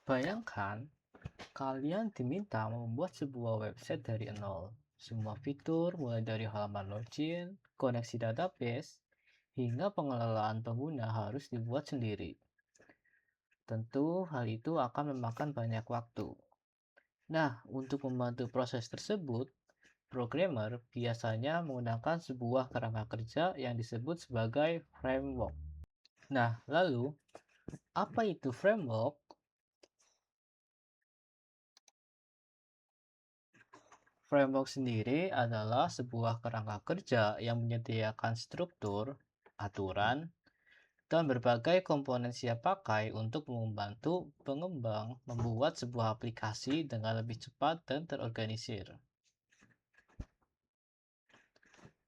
Bayangkan, kalian diminta membuat sebuah website dari nol. Semua fitur, mulai dari halaman login, koneksi database, hingga pengelolaan pengguna harus dibuat sendiri. Tentu, hal itu akan memakan banyak waktu. Nah, untuk membantu proses tersebut, programmer biasanya menggunakan sebuah kerangka kerja yang disebut sebagai framework. Nah, lalu, apa itu framework? Framework sendiri adalah sebuah kerangka kerja yang menyediakan struktur, aturan, dan berbagai komponen siap pakai untuk membantu pengembang membuat sebuah aplikasi dengan lebih cepat dan terorganisir.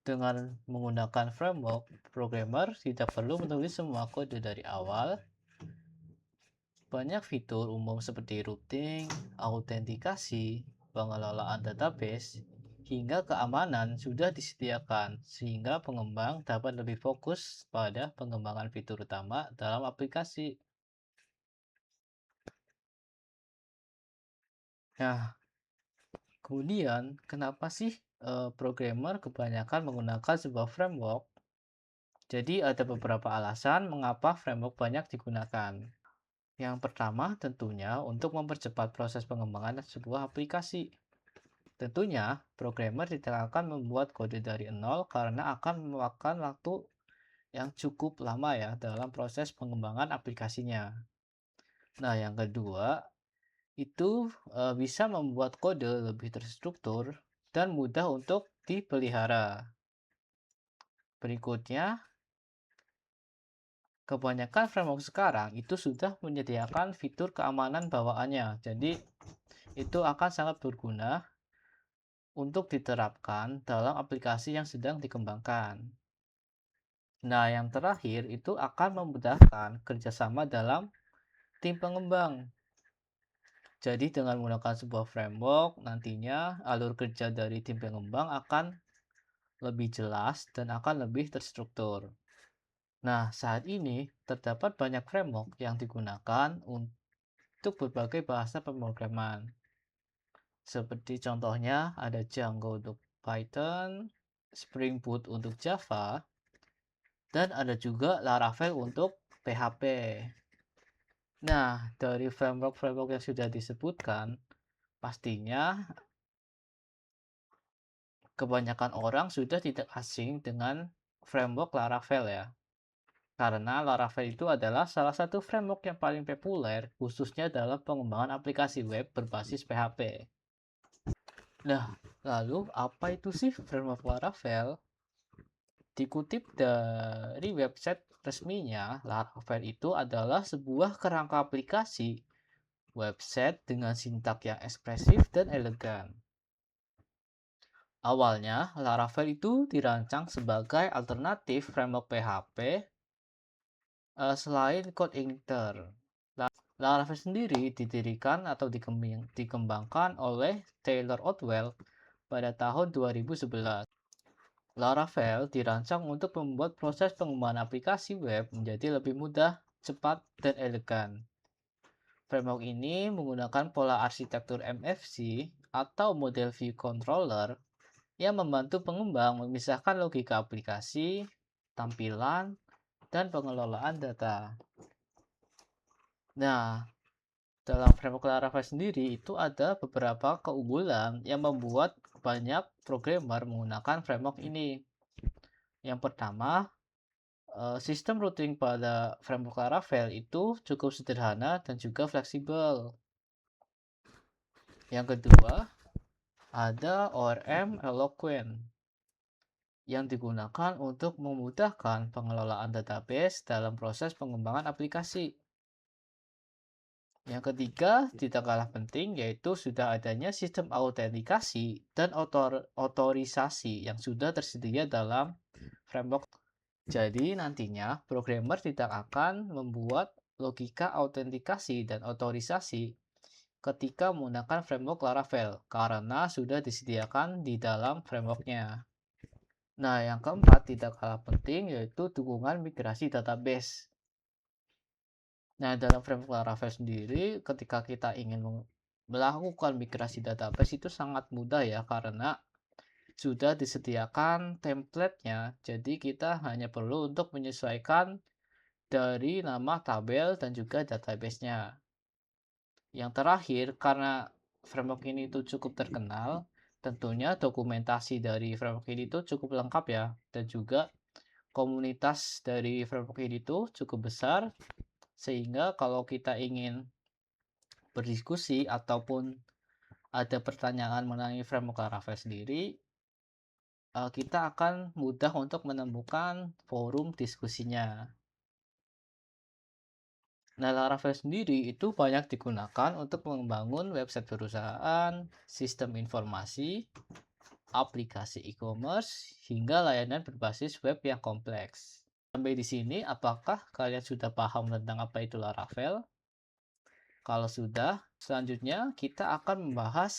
Dengan menggunakan framework, programmer tidak perlu menulis semua kode dari awal. Banyak fitur umum seperti routing, autentikasi, pengelolaan database, hingga keamanan sudah disediakan sehingga pengembang dapat lebih fokus pada pengembangan fitur utama dalam aplikasi. Nah, kemudian kenapa sih programmer kebanyakan menggunakan sebuah framework? Jadi ada beberapa alasan mengapa framework banyak digunakan. Yang pertama tentunya untuk mempercepat proses pengembangan sebuah aplikasi. Tentunya, programmer tidak akan membuat kode dari nol karena akan memakan waktu yang cukup lama ya dalam proses pengembangan aplikasinya. Nah, yang kedua, itu bisa membuat kode lebih terstruktur dan mudah untuk dipelihara. Berikutnya, kebanyakan framework sekarang itu sudah menyediakan fitur keamanan bawaannya. Jadi, itu akan sangat berguna untuk diterapkan dalam aplikasi yang sedang dikembangkan. Nah, yang terakhir itu akan memudahkan kerjasama dalam tim pengembang. Jadi, dengan menggunakan sebuah framework, nantinya alur kerja dari tim pengembang akan lebih jelas dan akan lebih terstruktur. Nah, saat ini terdapat banyak framework yang digunakan untuk berbagai bahasa pemrograman. Seperti contohnya ada Django untuk Python, Spring Boot untuk Java, dan ada juga Laravel untuk PHP. Nah, dari framework-framework yang sudah disebutkan, pastinya kebanyakan orang sudah tidak asing dengan framework Laravel ya. Karena Laravel itu adalah salah satu framework yang paling populer, khususnya dalam pengembangan aplikasi web berbasis PHP. Nah, lalu apa itu sih framework Laravel? Dikutip dari website resminya, Laravel itu adalah sebuah kerangka aplikasi website dengan sintak yang ekspresif dan elegan. Awalnya, Laravel itu dirancang sebagai alternatif framework PHP selain code editor. Laravel sendiri didirikan atau dikembangkan oleh Taylor Otwell pada tahun 2011. Laravel dirancang untuk membuat proses pengembangan aplikasi web menjadi lebih mudah, cepat, dan elegan. Framework ini menggunakan pola arsitektur MFC atau Model View Controller yang membantu pengembang memisahkan logika aplikasi, tampilan, dan pengelolaan data. Nah, dalam framework Laravel sendiri itu ada beberapa keunggulan yang membuat banyak programmer menggunakan framework ini. Yang pertama, sistem routing pada framework Laravel itu cukup sederhana dan juga fleksibel. Yang kedua, ada ORM Eloquent yang digunakan untuk memudahkan pengelolaan database dalam proses pengembangan aplikasi. Yang ketiga, tidak kalah penting, yaitu sudah adanya sistem autentikasi dan otorisasi yang sudah tersedia dalam framework. Jadi nantinya programmer tidak akan membuat logika autentikasi dan otorisasi ketika menggunakan framework Laravel karena sudah disediakan di dalam frameworknya. Nah, yang keempat tidak kalah penting yaitu dukungan migrasi database. Nah, dalam framework Laravel sendiri, ketika kita ingin melakukan migrasi database itu sangat mudah ya, karena sudah disediakan template-nya. Jadi kita hanya perlu untuk menyesuaikan dari nama tabel dan juga database-nya. Yang terakhir, karena framework ini itu cukup terkenal, tentunya dokumentasi dari framework ini itu cukup lengkap ya, dan juga komunitas dari framework ini itu cukup besar, sehingga kalau kita ingin berdiskusi ataupun ada pertanyaan mengenai framework Laravel sendiri, kita akan mudah untuk menemukan forum diskusinya. Nah, Laravel sendiri itu banyak digunakan untuk membangun website perusahaan, sistem informasi, aplikasi e-commerce, hingga layanan berbasis web yang kompleks. Sampai di sini, apakah kalian sudah paham tentang apa itu Laravel? Kalau sudah, selanjutnya kita akan membahas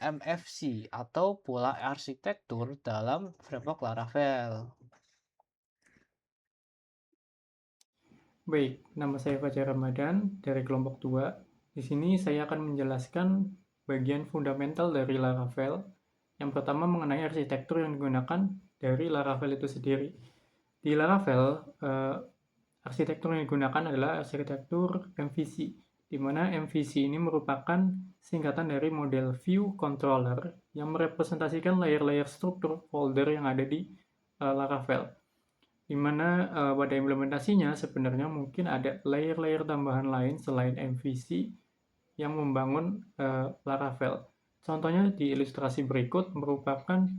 MFC atau pola arsitektur dalam framework Laravel. Baik, nama saya Fajar Ramadan dari kelompok 2. Di sini saya akan menjelaskan bagian fundamental dari Laravel. Yang pertama mengenai arsitektur yang digunakan dari Laravel itu sendiri. Di Laravel, arsitektur yang digunakan adalah arsitektur MVC, di mana MVC ini merupakan singkatan dari model View Controller yang merepresentasikan layer-layer struktur folder yang ada di Laravel. Di mana pada implementasinya sebenarnya mungkin ada layer-layer tambahan lain selain MVC yang membangun Laravel. Contohnya di ilustrasi berikut merupakan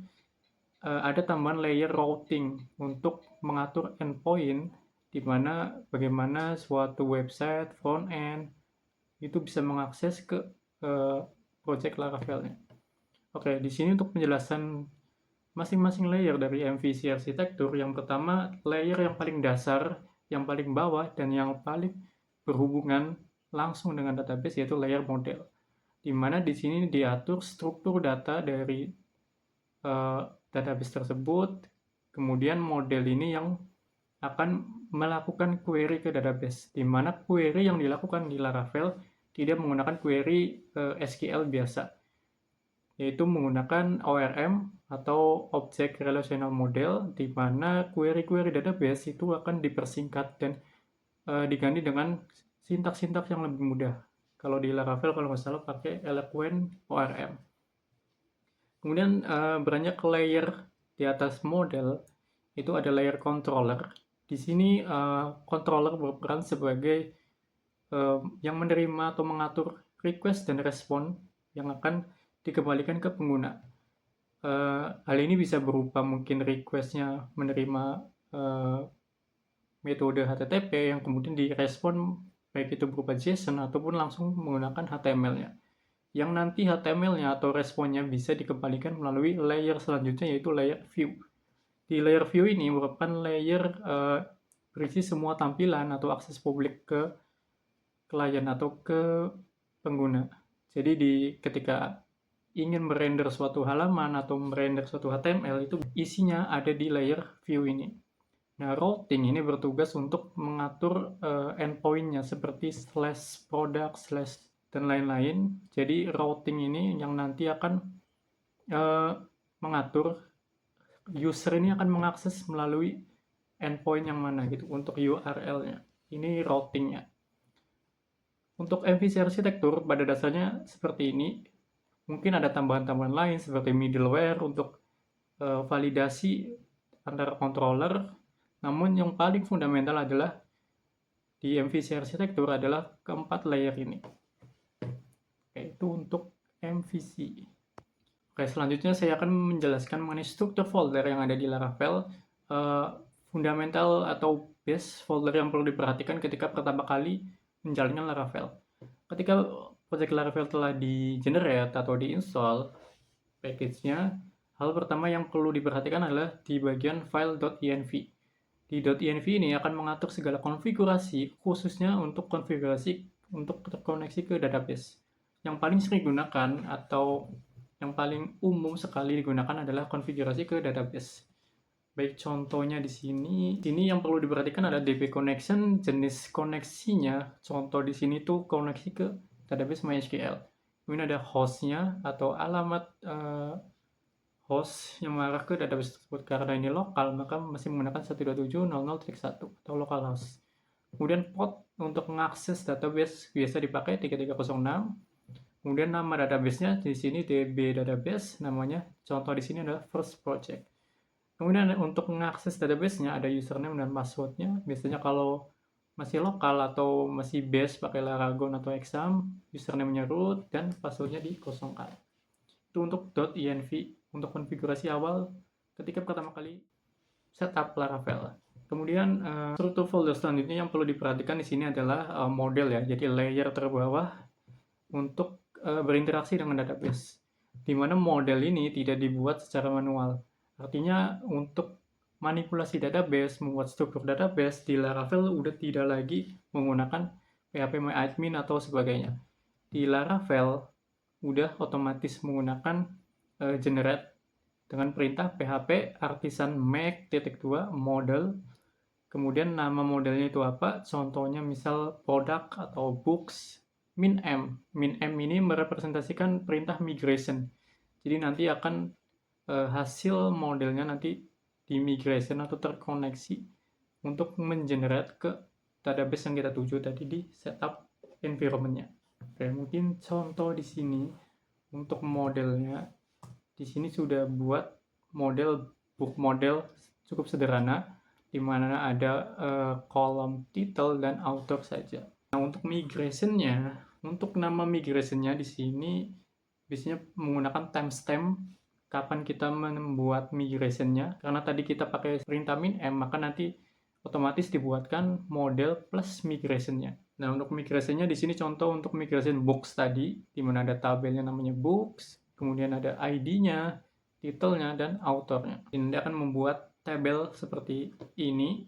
ada tambahan layer routing untuk mengatur endpoint di mana bagaimana suatu website front end itu bisa mengakses ke project Laravelnya. Oke, di sini untuk penjelasan masing-masing layer dari MVC arsitektur, yang pertama layer yang paling dasar, yang paling bawah, dan yang paling berhubungan langsung dengan database yaitu layer model. Di mana di sini diatur struktur data dari database tersebut, kemudian model ini yang akan melakukan query ke database, di mana query yang dilakukan di Laravel tidak menggunakan query SQL biasa, yaitu menggunakan ORM atau Object Relational Model, di mana query-query database itu akan dipersingkat dan diganti dengan sintaks-sintaks yang lebih mudah. Kalau di Laravel kalau nggak salah pakai Eloquent ORM. Kemudian beranjak ke layer di atas model, itu ada layer controller. Di sini controller berperan sebagai yang menerima atau mengatur request dan respon yang akan dikembalikan ke pengguna. Hal ini bisa berupa mungkin requestnya menerima metode HTTP yang kemudian direspon baik itu berupa JSON ataupun langsung menggunakan HTML-nya. Yang nanti HTML-nya atau responnya bisa dikembalikan melalui layer selanjutnya yaitu layer view. Di layer view ini merupakan layer berisi semua tampilan atau akses publik ke klien atau ke pengguna. Jadi ketika ingin merender suatu halaman atau merender suatu HTML itu isinya ada di layer view ini. Nah, routing ini bertugas untuk mengatur endpoint-nya seperti slash product, slash dan lain-lain. Jadi routing ini yang nanti akan mengatur user ini akan mengakses melalui endpoint yang mana gitu untuk URL-nya. Ini routing-nya. Untuk MVC arsitektur pada dasarnya seperti ini. Mungkin ada tambahan-tambahan lain seperti middleware untuk validasi antara controller. Namun yang paling fundamental adalah di MVC arsitektur adalah keempat layer ini. Oke, itu untuk MVC. Oke, selanjutnya saya akan menjelaskan mengenai struktur folder yang ada di Laravel. Fundamental atau base folder yang perlu diperhatikan ketika pertama kali menjalankan Laravel. Ketika project Laravel telah di-generate atau di-install package-nya, hal pertama yang perlu diperhatikan adalah di bagian file.env. Di .env ini akan mengatur segala konfigurasi, khususnya untuk konfigurasi untuk terkoneksi ke database. Yang paling sering digunakan atau yang paling umum sekali digunakan adalah konfigurasi ke database. Baik, contohnya di sini. Yang perlu diperhatikan ada DB connection, jenis koneksinya. Contoh di sini tuh koneksi ke database MySQL. Kemudian ada hostnya atau alamat host yang mengarah ke database tersebut. Karena ini lokal, maka masih menggunakan 127.00.1 atau localhost. Kemudian port untuk mengakses database biasa dipakai 3306. Kemudian nama database-nya di sini DB database, namanya contoh di sini adalah first project. Kemudian untuk mengakses database-nya ada username dan password-nya. Biasanya kalau masih lokal atau masih base pakai Laragon atau Exam, username-nya root dan password-nya dikosongkan. Itu untuk .env untuk konfigurasi awal ketika pertama kali setup Laravel. Kemudian struktur folder selanjutnya yang perlu diperhatikan di sini adalah model ya. Jadi layer terbawah untuk berinteraksi dengan database. Di mana model ini tidak dibuat secara manual. Artinya untuk manipulasi database, membuat struktur database di Laravel udah tidak lagi menggunakan phpMyAdmin atau sebagainya. Di Laravel udah otomatis menggunakan generate dengan perintah php artisan make-2 model. Kemudian nama modelnya itu apa? Contohnya misal product atau books. Min-m ini merepresentasikan perintah migration. Jadi nanti akan hasil modelnya nanti di migration atau terkoneksi untuk mengenerate ke database yang kita tuju tadi di setup environment-nya. Oke, mungkin contoh di sini untuk modelnya. Di sini sudah buat model book model cukup sederhana, di mana ada kolom title dan author saja. Nah, untuk migration-nya, untuk nama migration-nya di sini biasanya menggunakan timestamp kapan kita membuat migration-nya. Karena tadi kita pakai perintah min-m, maka nanti otomatis dibuatkan model plus migration-nya. Nah, untuk migration-nya di sini contoh untuk migration books tadi, di mana ada tabelnya namanya books, kemudian ada ID-nya, title-nya, dan author-nya. Ini akan membuat tabel seperti ini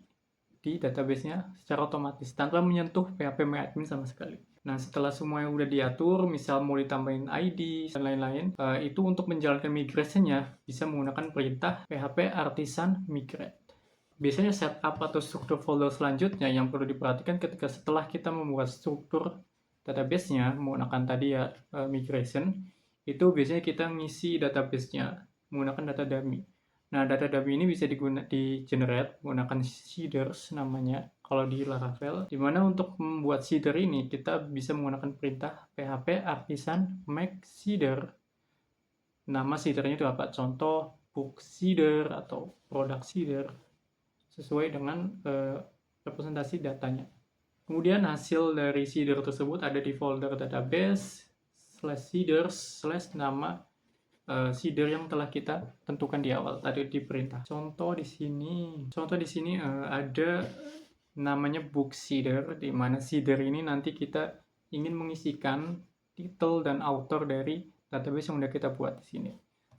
di database-nya secara otomatis tanpa menyentuh phpMyAdmin sama sekali. Nah, setelah semua yang udah diatur, misal mau ditambahin ID dan lain-lain, itu untuk menjalankan migration-nya bisa menggunakan perintah php artisan migrate. Biasanya setup atau struktur folder selanjutnya yang perlu diperhatikan ketika setelah kita membuat struktur database-nya menggunakan tadi ya migration, itu biasanya kita ngisi database-nya menggunakan data dummy. Nah, data dummy ini bisa di-generate menggunakan seeders namanya kalau di Laravel, di mana untuk membuat seeder ini kita bisa menggunakan perintah php artisan make seeder. Nama seedernya itu apa? Contoh book seeder atau product seeder sesuai dengan representasi datanya. Kemudian hasil dari seeder tersebut ada di folder database /seeders/ nama seeder yang telah kita tentukan di awal tadi di perintah. Contoh di sini ada namanya book seeder, di mana seeder ini nanti kita ingin mengisikan title dan author dari database yang udah kita buat di sini.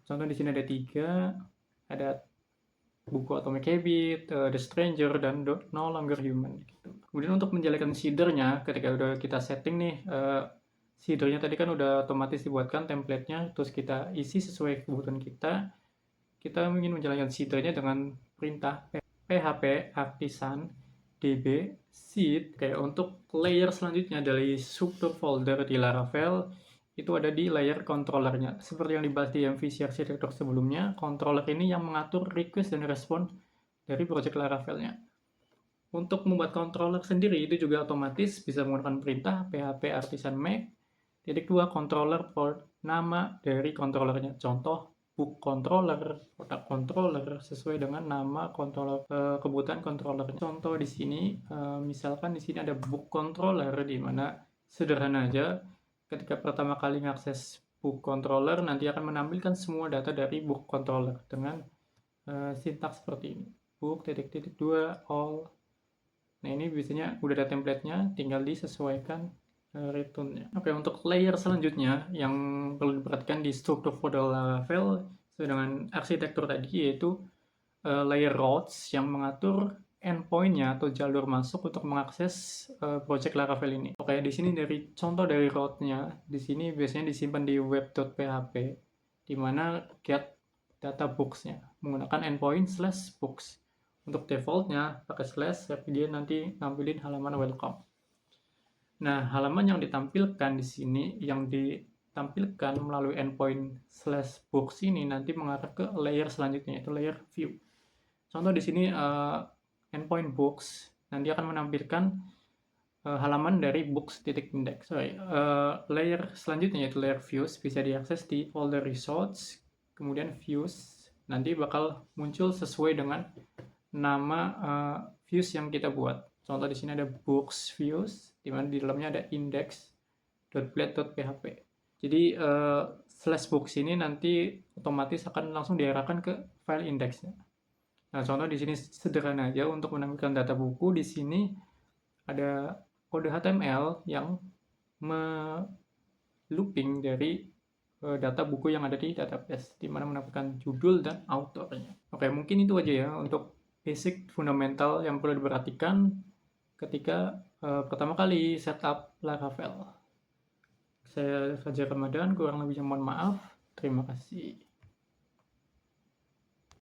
Contoh di sini ada 3, ada buku Atomic Habit, The Stranger, dan No Longer Human. Gitu. Kemudian untuk menjalankan seedernya, ketika udah kita setting nih, seedernya tadi kan udah otomatis dibuatkan template-nya, terus kita isi sesuai kebutuhan kita. Kita ingin menjalankan seedernya dengan perintah php artisan db seed. Kayak untuk layer selanjutnya dari struktur folder di Laravel, itu ada di layer controllernya. Seperti yang dibahas di MVC arsitektur sebelumnya, controller ini yang mengatur request dan respon dari project Laravelnya. Untuk membuat controller sendiri itu juga otomatis bisa menggunakan perintah php artisan make -2 controller nama dari controllernya. Contoh book controller, product controller sesuai dengan nama controller kebutuhan controllernya. Contoh di sini misalkan di sini ada book controller, di mana sederhana aja ketika pertama kali mengakses book controller nanti akan menampilkan semua data dari book controller dengan sintaks seperti ini. Book -2 all. Nah, ini biasanya udah ada template-nya, tinggal disesuaikan return-nya. Oke, untuk layer selanjutnya yang perlu diperhatikan di struktur folder Laravel sesuai dengan arsitektur tadi, yaitu layer routes yang mengatur endpoint-nya atau jalur masuk untuk mengakses project Laravel ini. Oke, di sini dari contoh dari route-nya, di sini biasanya disimpan di web.php, di mana get data books-nya menggunakan endpoint/books. Untuk defaultnya pakai slash, tapi dia nanti nampilin halaman welcome. Nah, halaman yang ditampilkan di sini, yang ditampilkan melalui endpoint/books ini nanti mengarah ke layer selanjutnya, yaitu layer view. Contoh di sini endpoint books nanti akan menampilkan halaman dari books.index. Layer selanjutnya yaitu layer views bisa diakses di folder results, kemudian views nanti bakal muncul sesuai dengan nama views yang kita buat. Contoh di sini ada books views, di mana di dalamnya ada index.blade.php. Jadi slash books ini nanti otomatis akan langsung diarahkan ke file indexnya. Nah, contoh di sini sederhana aja untuk menampilkan data buku. Di sini ada kode HTML yang looping dari data buku yang ada di database, di mana menampilkan judul dan autornya. Oke, mungkin itu aja ya untuk basic fundamental yang perlu diperhatikan ketika pertama kali setup Laravel. Saya Fajar Ramadan, kurang lebihnya mohon maaf. Terima kasih.